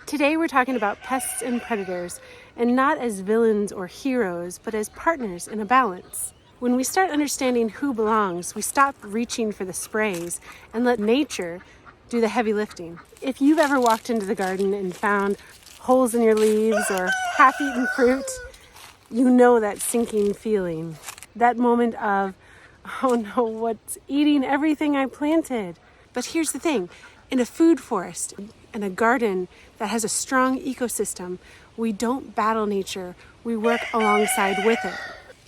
Today we're talking about pests and predators, and not as villains or heroes, but as partners in a balance. When we start understanding who belongs, we stop reaching for the sprays and let nature do the heavy lifting. If you've ever walked into the garden and found holes in your leaves or half-eaten fruit, you know that sinking feeling. That moment of, oh no, what's eating everything I planted? But here's the thing, in a food forest, in a garden that has a strong ecosystem, we don't battle nature, we work alongside with it.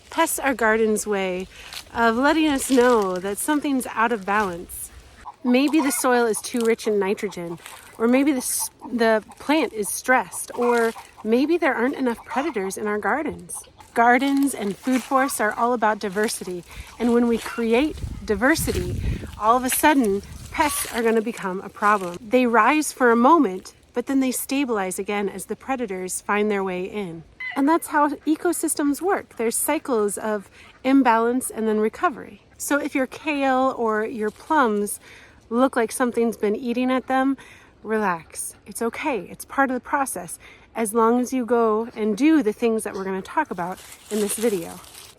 Pests are garden's way of letting us know that something's out of balance. Maybe the soil is too rich in nitrogen, or maybe the plant is stressed, or maybe there aren't enough predators in our gardens. Gardens and food forests are all about diversity, and when we create diversity, all of a sudden, pests are going to become a problem. They rise for a moment, but then they stabilize again as the predators find their way in. And that's how ecosystems work. There's cycles of imbalance and then recovery. So if your kale or your plums look like something's been eating at them, relax. It's okay. It's part of the process, as long as you go and do the things that we're going to talk about in this video.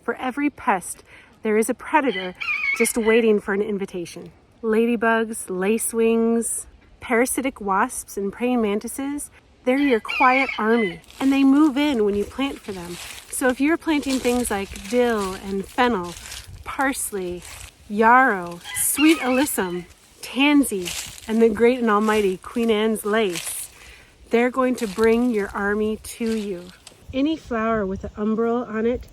For every pest, there is a predator just waiting for an invitation. Ladybugs, lacewings, parasitic wasps, and praying mantises, they're your quiet army, and they move in when you plant for them. So if you're planting things like dill and fennel, parsley, yarrow, sweet alyssum, tansy, and the great and almighty Queen Anne's lace, they're going to bring your army to you. Any flower with an umbel on it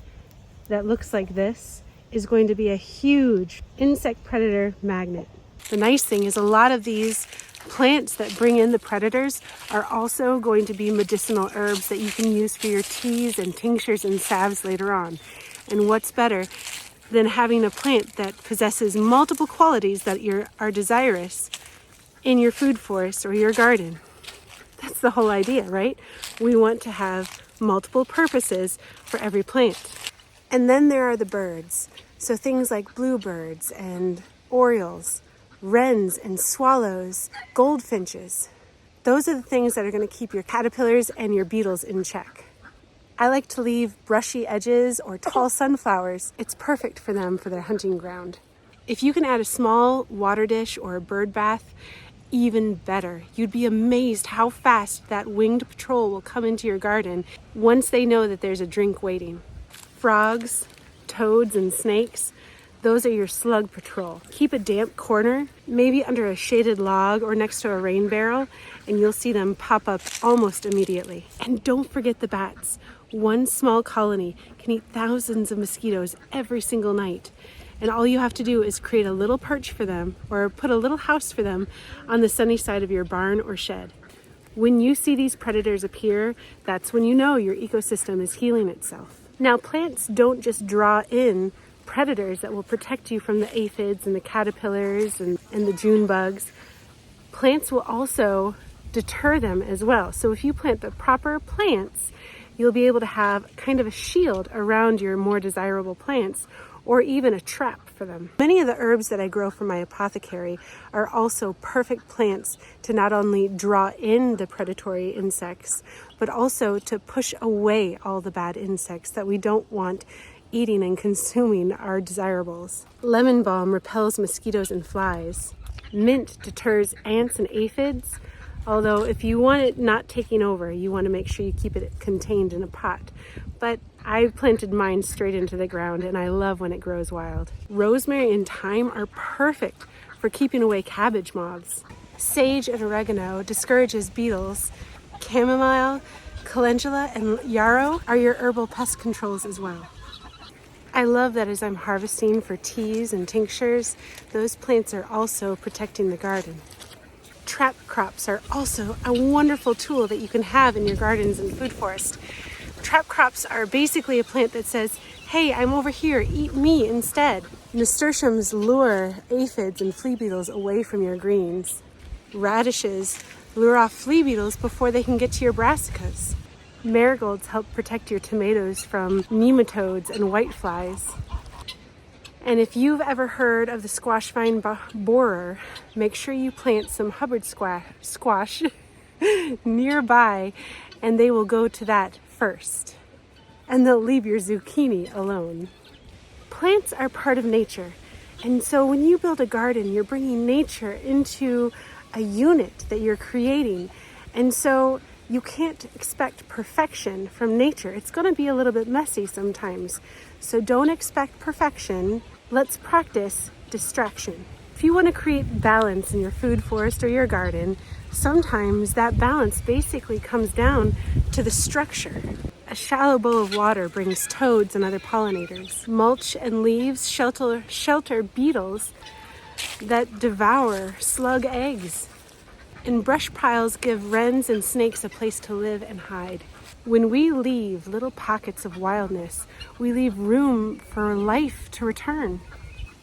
that looks like this is going to be a huge insect predator magnet. The nice thing is a lot of these plants that bring in the predators are also going to be medicinal herbs that you can use for your teas and tinctures and salves later on. And what's better than having a plant that possesses multiple qualities that are desirous in your food forest or your garden? That's the whole idea, right? We want to have multiple purposes for every plant. And then there are the birds. So things like bluebirds and orioles, wrens and swallows, goldfinches. Those are the things that are going to keep your caterpillars and your beetles in check. I like to leave brushy edges or tall sunflowers. It's perfect for them for their hunting ground. If you can add a small water dish or a bird bath, even better. You'd be amazed how fast that winged patrol will come into your garden once they know that there's a drink waiting. Frogs, toads, and snakes, those are your slug patrol. Keep a damp corner, maybe under a shaded log or next to a rain barrel, and you'll see them pop up almost immediately. And don't forget the bats. One small colony can eat thousands of mosquitoes every single night. And all you have to do is create a little perch for them or put a little house for them on the sunny side of your barn or shed. When you see these predators appear, that's when you know your ecosystem is healing itself. Now, plants don't just draw in predators that will protect you from the aphids and the caterpillars and the June bugs. Plants will also deter them as well. So if you plant the proper plants, you'll be able to have kind of a shield around your more desirable plants, or even a trap for them. Many of the herbs that I grow for my apothecary are also perfect plants to not only draw in the predatory insects, but also to push away all the bad insects that we don't want eating and consuming our desirables. Lemon balm repels mosquitoes and flies. Mint deters ants and aphids, although if you want it not taking over, you want to make sure you keep it contained in a pot. But I planted mine straight into the ground, and I love when it grows wild. Rosemary and thyme are perfect for keeping away cabbage moths. Sage and oregano discourages beetles. Chamomile, calendula, and yarrow are your herbal pest controls as well. I love that as I'm harvesting for teas and tinctures, those plants are also protecting the garden. Trap crops are also a wonderful tool that you can have in your gardens and food forest. Trap crops are basically a plant that says, hey, I'm over here, eat me instead. Nasturtiums lure aphids and flea beetles away from your greens. Radishes lure off flea beetles before they can get to your brassicas. Marigolds help protect your tomatoes from nematodes and whiteflies. And if you've ever heard of the squash vine borer, make sure you plant some Hubbard squash nearby, and they will go to that first. And they'll leave your zucchini alone. Plants are part of nature. And so when you build a garden, you're bringing nature into a unit that you're creating. And so you can't expect perfection from nature. It's going to be a little bit messy sometimes. So don't expect perfection. Let's practice distraction. If you want to create balance in your food forest or your garden, sometimes that balance basically comes down to the structure. A shallow bowl of water brings toads and other pollinators. Mulch and leaves shelter beetles that devour slug eggs. And brush piles give wrens and snakes a place to live and hide. When we leave little pockets of wildness, we leave room for life to return.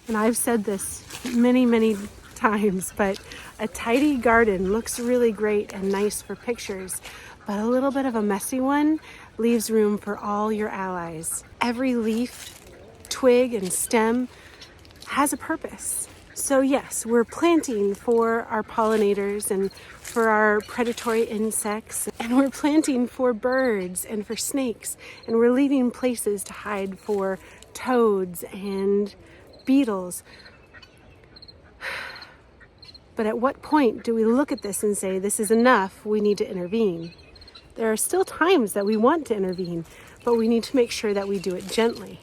And I've said this many, many times, but a tidy garden looks really great and nice for pictures, but a little bit of a messy one leaves room for all your allies. Every leaf, twig, and stem has a purpose. So yes, we're planting for our pollinators and for our predatory insects, and we're planting for birds and for snakes, and we're leaving places to hide for toads and beetles. But at what point do we look at this and say, this is enough, we need to intervene? There are still times that we want to intervene, but we need to make sure that we do it gently.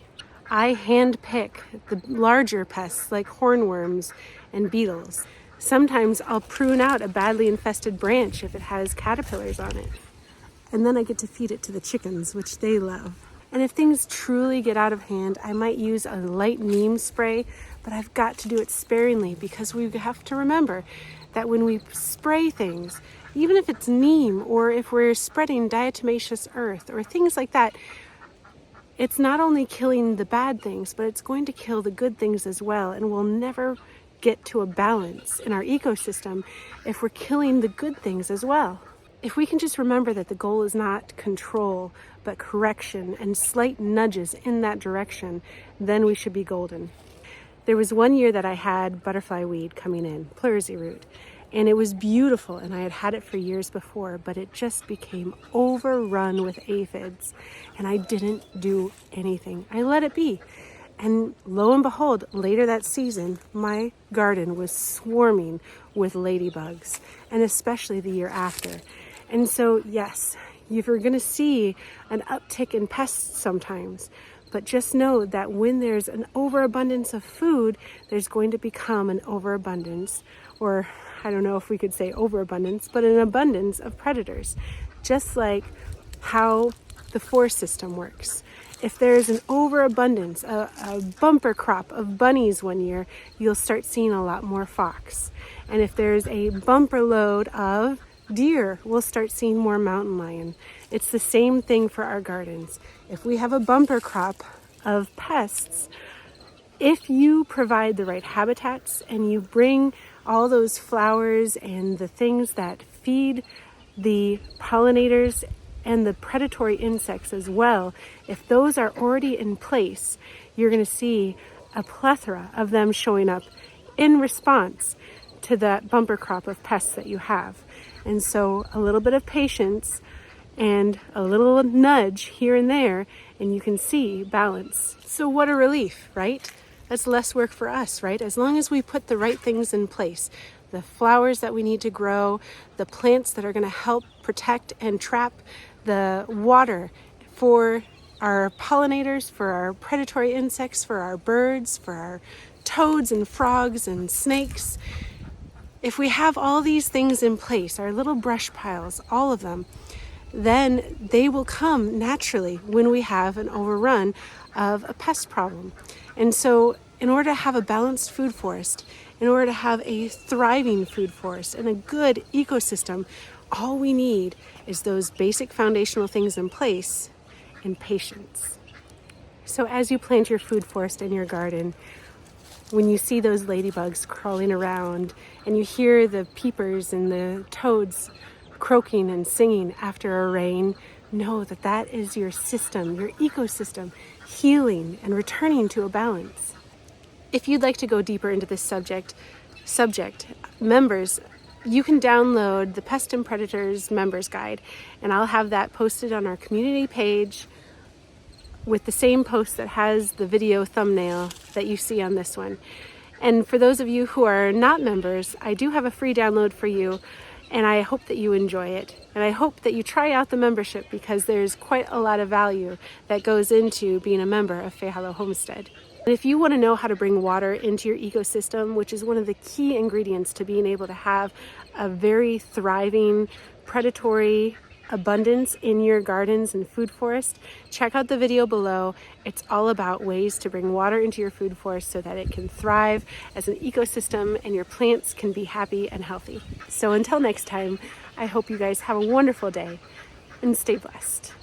I hand pick the larger pests like hornworms and beetles. Sometimes I'll prune out a badly infested branch if it has caterpillars on it. And then I get to feed it to the chickens, which they love. And if things truly get out of hand, I might use a light neem spray, but I've got to do it sparingly because we have to remember that when we spray things, even if it's neem or if we're spreading diatomaceous earth or things like that, it's not only killing the bad things, but it's going to kill the good things as well. And we'll never get to a balance in our ecosystem if we're killing the good things as well. If we can just remember that the goal is not control, but correction and slight nudges in that direction, then we should be golden. There was one year that I had butterfly weed coming in, pleurisy root, and it was beautiful, and I had had it for years before, but it just became overrun with aphids, and I didn't do anything. I let it be. And lo and behold, later that season, my garden was swarming with ladybugs, and especially the year after. And so, yes, you're going to see an uptick in pests sometimes, but just know that when there's an overabundance of food, there's going to become an overabundance, or I don't know if we could say overabundance, but an abundance of predators, just like how the forest system works. If there's an overabundance, a bumper crop of bunnies one year, you'll start seeing a lot more fox. And if there's a bumper load of deer, we'll start seeing more mountain lion. It's the same thing for our gardens. If we have a bumper crop of pests, if you provide the right habitats and you bring all those flowers and the things that feed the pollinators and the predatory insects as well, if those are already in place, you're going to see a plethora of them showing up in response to that bumper crop of pests that you have. And so a little bit of patience and a little nudge here and there, and you can see balance. So what a relief, right? That's less work for us, right? As long as we put the right things in place, the flowers that we need to grow, the plants that are going to help protect and trap the water for our pollinators, for our predatory insects, for our birds, for our toads and frogs and snakes. If we have all these things in place, our little brush piles, all of them, then they will come naturally when we have an overrun of a pest problem. And so in order to have a balanced food forest, in order to have a thriving food forest and a good ecosystem, all we need is those basic foundational things in place and patience. So as you plant your food forest in your garden, when you see those ladybugs crawling around and you hear the peepers and the toads croaking and singing after a rain, know that that is your system, your ecosystem, healing and returning to a balance. If you'd like to go deeper into this subject, members you can download the Pests and Predators Members Guide, and I'll have that posted on our community page with the same post that has the video thumbnail that you see on this one. And for those of you who are not members, I do have a free download for you, and I hope that you enjoy it. And I hope that you try out the membership, because there's quite a lot of value that goes into being a member of Fay Hollow Homestead. And if you want to know how to bring water into your ecosystem, which is one of the key ingredients to being able to have a very thriving, predatory abundance in your gardens and food forest, check out the video below. It's all about ways to bring water into your food forest so that it can thrive as an ecosystem and your plants can be happy and healthy. So until next time, I hope you guys have a wonderful day and stay blessed.